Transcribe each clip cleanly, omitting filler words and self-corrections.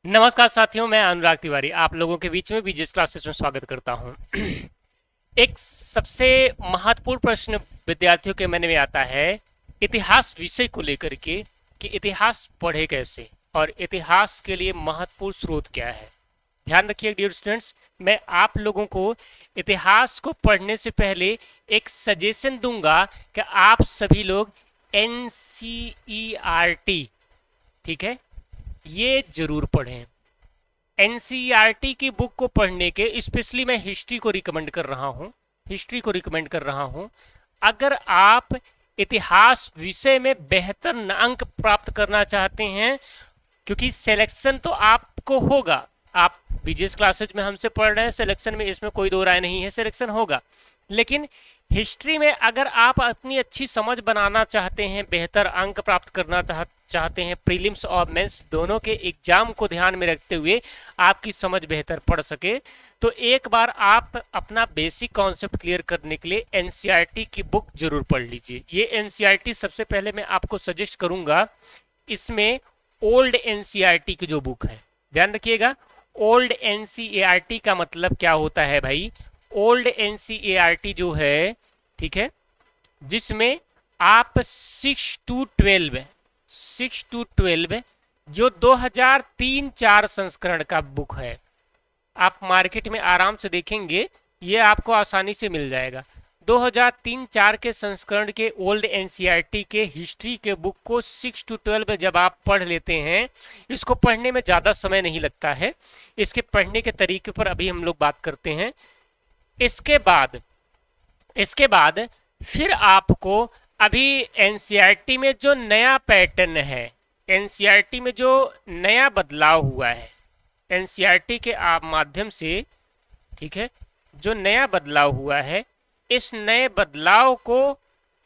नमस्कार साथियों, मैं अनुराग तिवारी आप लोगों के बीच में बीजेस क्लासेस में स्वागत करता हूं। एक सबसे महत्वपूर्ण प्रश्न विद्यार्थियों के मन में आता है इतिहास विषय को लेकर के कि इतिहास पढ़े कैसे और इतिहास के लिए महत्वपूर्ण स्रोत क्या है। ध्यान रखिए डियर स्टूडेंट्स, मैं आप लोगों को इतिहास को पढ़ने से पहले एक सजेशन दूंगा कि आप सभी लोग एनसीईआरटी, ठीक है, ये जरूर पढ़ें। एनसीईआरटी की बुक को पढ़ने के स्पेशली मैं हिस्ट्री को रिकमेंड कर रहा हूँ। अगर आप इतिहास विषय में बेहतर अंक प्राप्त करना चाहते हैं, क्योंकि सिलेक्शन तो आपको होगा, आप बीजेस क्लासेज में हमसे पढ़ रहे हैं, सिलेक्शन में इसमें कोई दो राय नहीं है, सिलेक्शन होगा। लेकिन हिस्ट्री में अगर आप अपनी अच्छी समझ बनाना चाहते हैं, बेहतर अंक प्राप्त करना चाहते हैं, प्रीलिम्स और मेंस दोनों के एग्जाम को ध्यान में रखते हुए आपकी समझ बेहतर पड़ सके, तो एक बार आप अपना बेसिक कॉन्सेप्ट क्लियर करने के लिए एनसीईआरटी की बुक जरूर पढ़ लीजिए। ये एनसीईआरटी सबसे पहले मैं आपको सजेस्ट करूंगा, इसमें ओल्ड एनसीईआरटी की जो बुक है, ध्यान रखिएगा, ओल्ड एनसीईआरटी का मतलब क्या होता है भाई। ओल्ड एनसीईआरटी जो है, ठीक है, जिसमें आप 6 to 12 जो 2003-4 संस्करण का बुक है, आप मार्केट में आराम से देखेंगे, ये आपको आसानी से मिल जाएगा। 2003-4 के संस्करण के ओल्ड एनसीईआरटी के हिस्ट्री के बुक को 6 to 12 जब आप पढ़ लेते हैं, इसको पढ़ने में ज़्यादा समय नहीं लगता है। इसके पढ़ने के तरीके पर अभी हम लोग बात करते हैं। इसके बाद फिर आपको अभी एनसीईआरटी में जो नया पैटर्न है, एनसीईआरटी में जो नया बदलाव हुआ है, एनसीईआरटी के आप माध्यम से, ठीक है, जो नया बदलाव हुआ है, इस नए बदलाव को,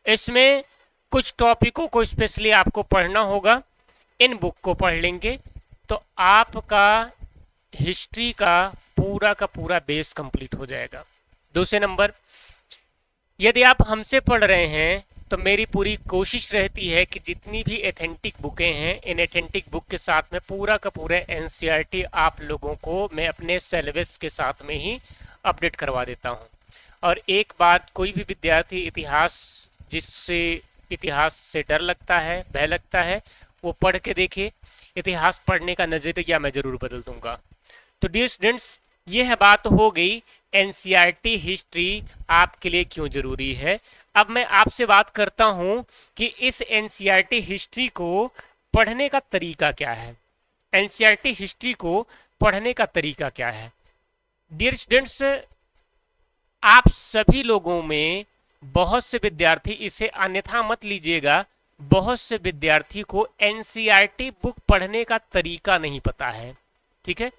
इसमें कुछ टॉपिकों को स्पेशली आपको पढ़ना होगा। इन बुक को पढ़ लेंगे तो आपका हिस्ट्री का पूरा बेस कंप्लीट हो जाएगा। दूसरे नंबर, यदि आप हमसे पढ़ रहे हैं तो मेरी पूरी कोशिश रहती है कि जितनी भी एथेंटिक बुकें हैं, इन एथेंटिक बुक के साथ में पूरा का पूरा एनसीईआरटी आप लोगों को मैं अपने सिलेबस के साथ में ही अपडेट करवा देता हूं। और एक बात, कोई भी विद्यार्थी इतिहास से डर लगता है, भय लगता है, वो पढ़ के देखे। इतिहास पढ़ने का नजरिया मैं जरूर बदल दूंगा। तो डियर स्टूडेंट्स, यह बात हो गई एनसीईआरटी हिस्ट्री आपके लिए क्यों जरूरी है। अब मैं आपसे बात करता हूं कि इस एनसीईआरटी हिस्ट्री को पढ़ने का तरीका क्या है। एनसीईआरटी हिस्ट्री को पढ़ने का तरीका क्या है डियर स्टूडेंट्स, आप सभी लोगों में बहुत से विद्यार्थी, इसे अन्यथा मत लीजिएगा, बहुत से विद्यार्थी को एनसीईआरटी बुक पढ़ने का तरीका नहीं पता है, ठीक है।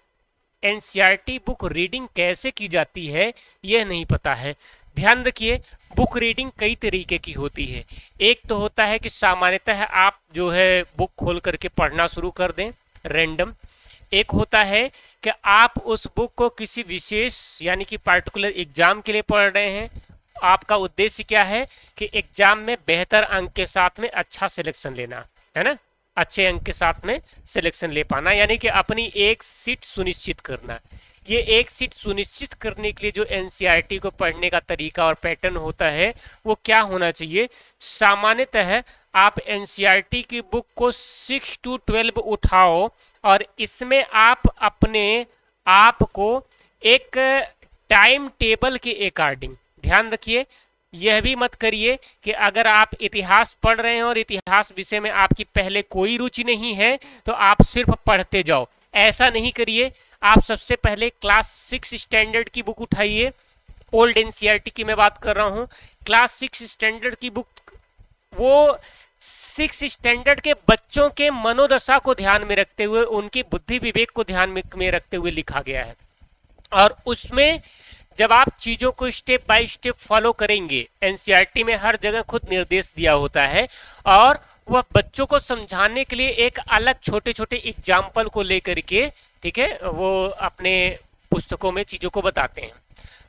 एनसीईआरटी बुक रीडिंग कैसे की जाती है यह नहीं पता है। ध्यान रखिए, बुक रीडिंग कई तरीके की होती है। एक तो होता है कि सामान्यतः आप जो है बुक खोल करके पढ़ना शुरू कर दें, रैंडम। एक होता है कि आप उस बुक को किसी विशेष यानी कि पार्टिकुलर एग्जाम के लिए पढ़ रहे हैं। आपका उद्देश्य क्या है कि एग्जाम में बेहतर अंक के साथ में अच्छा सिलेक्शन लेना है ना, अच्छे अंक के साथ में सिलेक्शन ले पाना, यानी कि अपनी एक सीट सुनिश्चित करना। ये एक सीट सुनिश्चित करने के लिए जो एनसीईआरटी को पढ़ने का तरीका और पैटर्न होता है वो क्या होना चाहिए। सामान्यतः आप एनसीईआरटी की बुक को 6 to 12 उठाओ और इसमें आप अपने आप को एक टाइम टेबल के अकॉर्डिंग, ध्यान रखिए, यह भी मत करिए कि अगर आप इतिहास पढ़ रहे हैं और इतिहास विषय में आपकी पहले कोई रुचि नहीं है तो आप सिर्फ पढ़ते जाओ, ऐसा नहीं करिए। आप सबसे पहले क्लास 6 स्टैंडर्ड की बुक उठाइए। ओल्ड एनसीईआरटी की मैं बात कर रहा हूँ। क्लास 6 स्टैंडर्ड की बुक, वो 6 स्टैंडर्ड के बच्चों के मनोदशा को ध्यान में रखते हुए, उनकी बुद्धि विवेक को ध्यान में रखते हुए लिखा गया है। और उसमें जब आप चीजों को स्टेप बाय स्टेप फॉलो करेंगे, एनसीईआरटी में हर जगह खुद निर्देश दिया होता है और वह बच्चों को समझाने के लिए एक अलग छोटे छोटे एग्जाम्पल को लेकर के, ठीक है, वो अपने पुस्तकों में चीजों को बताते हैं।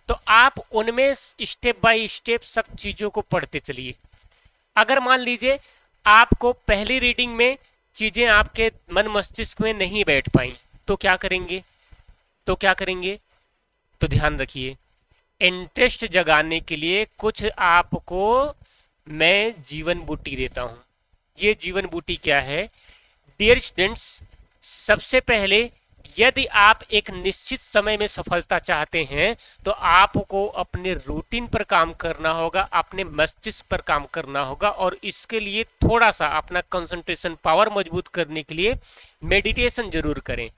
तो आप उनमें स्टेप बाय स्टेप सब चीजों को पढ़ते चलिए। अगर मान लीजिए आपको पहली रीडिंग में चीजें आपके मन मस्तिष्क में नहीं बैठ पाई, तो क्या करेंगे तो ध्यान रखिए, इंटरेस्ट जगाने के लिए कुछ आपको मैं जीवन बूटी देता हूं। ये जीवन बूटी क्या है? डियर स्टूडेंट्स, सबसे पहले यदि आप एक निश्चित समय में सफलता चाहते हैं तो आपको अपने रूटीन पर काम करना होगा, अपने मस्तिष्क पर काम करना होगा, और इसके लिए थोड़ा सा अपना कंसंट्रेशन पावर मजबूत करने के लिए मेडिटेशन जरूर करें,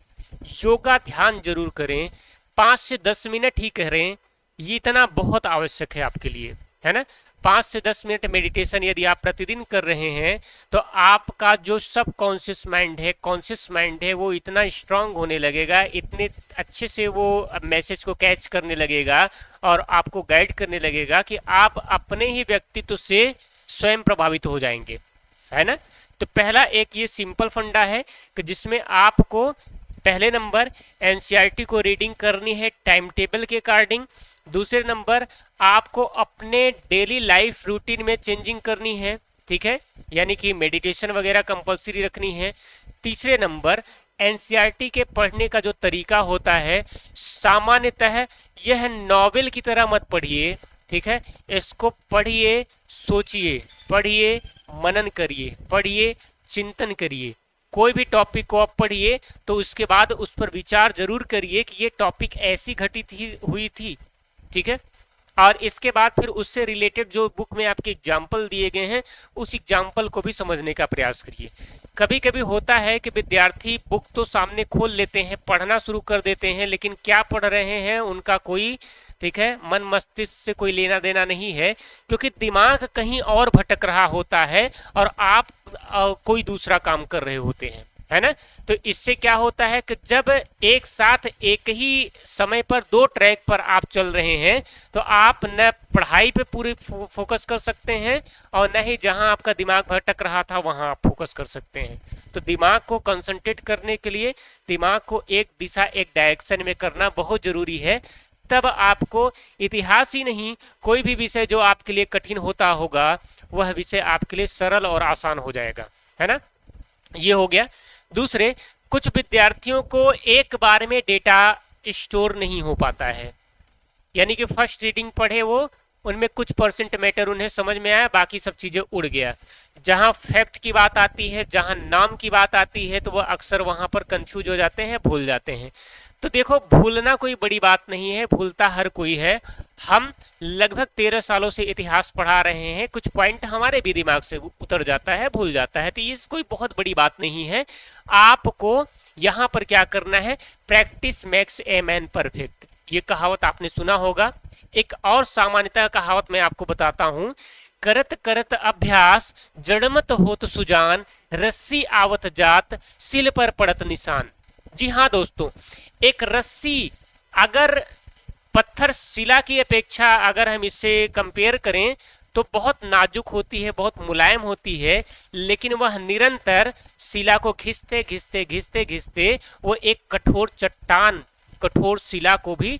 योगा ध्यान जरूर करें, 5 से 10 मिनट ही करें, ये इतना बहुत आवश्यक है आपके लिए, है ना। 5 से 10 मिनट मेडिटेशन यदि आप प्रतिदिन कर रहे हैं तो आपका जो सब कॉन्शियस माइंड है वो इतना स्ट्रांग होने लगेगा, इतने अच्छे से वो मैसेज को कैच करने लगेगा और आपको गाइड करने लगेगा कि आप अपने ही व्यक्तित्व से स्वयं प्रभावित हो जाएंगे, है ना। तो पहला एक ये सिंपल फंडा है कि जिसमें आपको पहले नंबर एनसीईआरटी को रीडिंग करनी है टाइम टेबल के अकॉर्डिंग। दूसरे नंबर आपको अपने डेली लाइफ रूटीन में चेंजिंग करनी है, ठीक है, यानी कि मेडिटेशन वगैरह कंपलसरी रखनी है। तीसरे नंबर एनसीईआरटी के पढ़ने का जो तरीका होता है, सामान्यतः यह नॉवेल की तरह मत पढ़िए, ठीक है, इसको पढ़िए, सोचिए, पढ़िए, मनन करिए, पढ़िए, चिंतन करिए। कोई भी टॉपिक को आप पढ़िए तो उसके बाद उस पर विचार जरूर करिए कि ये टॉपिक ऐसी घटित हुई थी, ठीक है, और इसके बाद फिर उससे रिलेटेड जो बुक में आपके एग्जाम्पल दिए गए हैं उस एग्जाम्पल को भी समझने का प्रयास करिए। कभी कभी होता है कि विद्यार्थी बुक तो सामने खोल लेते हैं, पढ़ना शुरू कर देते हैं, लेकिन क्या पढ़ रहे हैं उनका कोई, ठीक है, मन मस्तिष्क से कोई लेना देना नहीं है, क्योंकि दिमाग कहीं और भटक रहा होता है और आप कोई दूसरा काम कर रहे होते हैं, है ना। तो इससे क्या होता है कि जब एक साथ एक ही समय पर दो ट्रैक पर आप चल रहे हैं तो आप न पढ़ाई पे पूरी फोकस कर सकते हैं और न ही जहां आपका दिमाग भटक रहा था वहां आप फोकस कर सकते हैं। तो दिमाग को कंसंट्रेट करने के लिए दिमाग को एक दिशा, एक डायरेक्शन में करना बहुत जरूरी है। तब आपको इतिहास ही नहीं, कोई भी विषय जो आपके लिए कठिन होता होगा वह विषय आपके लिए सरल और आसान हो जाएगा, है ना। ये हो गया। दूसरे, कुछ विद्यार्थियों को एक बार में डेटा स्टोर नहीं हो पाता है, यानी कि फर्स्ट रीडिंग पढ़े वो, उनमें कुछ परसेंट मैटर उन्हें समझ में आया, बाकी सब चीजें उड़ गया। जहां फैक्ट की बात आती है, जहां नाम की बात आती है तो वह अक्सर वहां पर कंफ्यूज हो जाते हैं, भूल जाते हैं। तो देखो, भूलना कोई बड़ी बात नहीं है, भूलता हर कोई है। हम लगभग 13 सालों से इतिहास पढ़ा रहे हैं, कुछ पॉइंट हमारे भी दिमाग से उतर जाता है, भूल जाता है, तो ये कोई बहुत बड़ी बात नहीं है। आपको यहाँ पर क्या करना है, practice makes a man perfect, ये कहावत आपने सुना होगा। एक और सामान्यतः कहावत मैं आपको बताता हूं, करत करत अभ्यास जड़मत होत सुजान, रस्सी आवत जात सिल पर पड़त निशान। जी हाँ दोस्तों, एक रस्सी अगर पत्थर शिला की अपेक्षा अगर हम इसे कंपेयर करें तो बहुत नाजुक होती है, बहुत मुलायम होती है, लेकिन वह निरंतर शिला को घिसते घिसते घिसते घिसते वो एक कठोर चट्टान, कठोर शिला को भी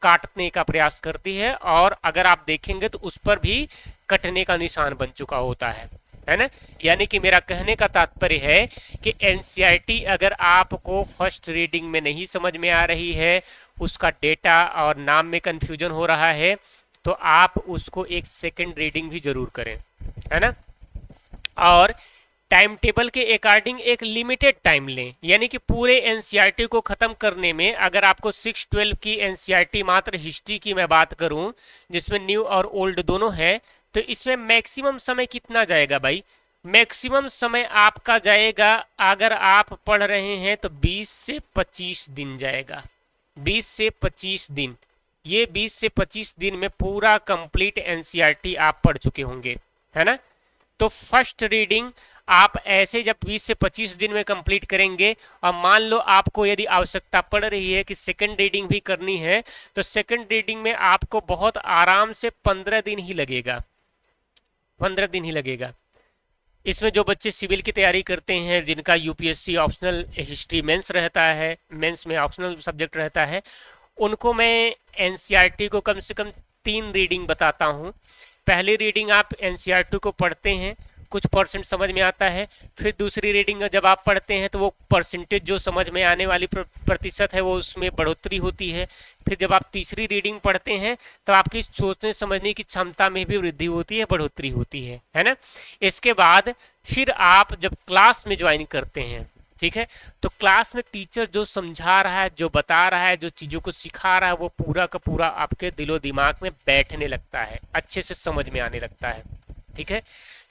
काटने का प्रयास करती है, और अगर आप देखेंगे तो उस पर भी कटने का निशान बन चुका होता है ना। यानी कि मेरा कहने का तात्पर्य है कि एनसीईआरटी अगर आपको फर्स्ट रीडिंग में नहीं समझ में आ रही है, उसका डेटा और नाम में कंफ्यूजन हो रहा है, तो आप उसको एक सेकंड रीडिंग भी जरूर करें, है ना। और टाइम टेबल के अकॉर्डिंग एक लिमिटेड टाइम लें, यानी कि पूरे एनसीईआरटी को खत्म करने में अगर आपको 6-12 की एनसीईआरटी, मात्र हिस्ट्री की मैं बात करूं जिसमें न्यू और ओल्ड दोनों है, तो इसमें मैक्सिमम समय कितना जाएगा भाई? मैक्सिमम समय आपका जाएगा, अगर आप पढ़ रहे हैं तो 20 से 25 दिन जाएगा, 20 से 25 दिन। ये 20 से 25 दिन में पूरा कंप्लीट एनसीईआरटी आप पढ़ चुके होंगे, है ना। तो फर्स्ट रीडिंग आप ऐसे जब 20 से 25 दिन में कंप्लीट करेंगे, और मान लो आपको यदि आवश्यकता पड़ रही है कि सेकंड रीडिंग भी करनी है, तो सेकंड रीडिंग में आपको बहुत आराम से 15 दिन ही लगेगा, 15 दिन ही लगेगा। इसमें जो बच्चे सिविल की तैयारी करते हैं, जिनका यूपीएससी ऑप्शनल हिस्ट्री मेंस रहता है, मेंस में ऑप्शनल सब्जेक्ट रहता है, उनको मैं एनसीईआरटी को कम से कम 3 रीडिंग बताता हूँ। पहली रीडिंग आप एनसीईआरटी को पढ़ते हैं, कुछ परसेंट समझ में आता है। फिर दूसरी रीडिंग जब आप पढ़ते हैं तो वो परसेंटेज जो समझ में आने वाली प्रतिशत है वो उसमें बढ़ोतरी होती है। फिर जब आप तीसरी रीडिंग पढ़ते हैं तो आपकी सोचने समझने की क्षमता में भी वृद्धि होती है, बढ़ोतरी होती है ना। इसके बाद फिर आप जब क्लास में ज्वाइन करते हैं, ठीक है, तो क्लास में टीचर जो समझा रहा है, जो बता रहा है, जो चीज़ों को सिखा रहा है, वो पूरा का पूरा आपके दिलो दिमाग में बैठने लगता है, अच्छे से समझ में आने लगता है, ठीक है।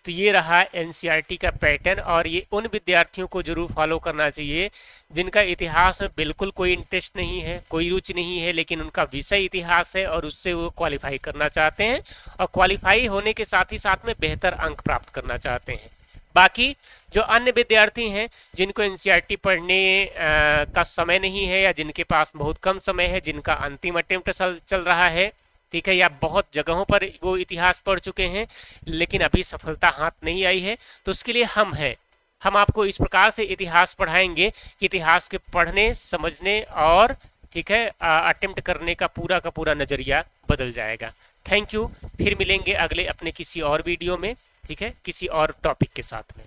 तो ये रहा एनसीईआरटी का पैटर्न, और ये उन विद्यार्थियों को जरूर फॉलो करना चाहिए जिनका इतिहास में बिल्कुल कोई इंटरेस्ट नहीं है, कोई रुचि नहीं है, लेकिन उनका विषय इतिहास है और उससे वो क्वालिफाई करना चाहते हैं, और क्वालिफाई होने के साथ ही साथ में बेहतर अंक प्राप्त करना चाहते हैं। बाकी जो अन्य विद्यार्थी हैं जिनको एनसीईआरटी पढ़ने का समय नहीं है, या जिनके पास बहुत कम समय है, जिनका अंतिम अटेम्प्ट चल रहा है, ठीक है, या बहुत जगहों पर वो इतिहास पढ़ चुके हैं लेकिन अभी सफलता हाथ नहीं आई है, तो उसके लिए हम हैं। हम आपको इस प्रकार से इतिहास पढ़ाएंगे कि इतिहास के पढ़ने, समझने और ठीक है अटेम्प्ट करने का पूरा नज़रिया बदल जाएगा। Thank you. फिर मिलेंगे अगले अपने किसी और वीडियो में, ठीक है, किसी और टॉपिक के साथ में।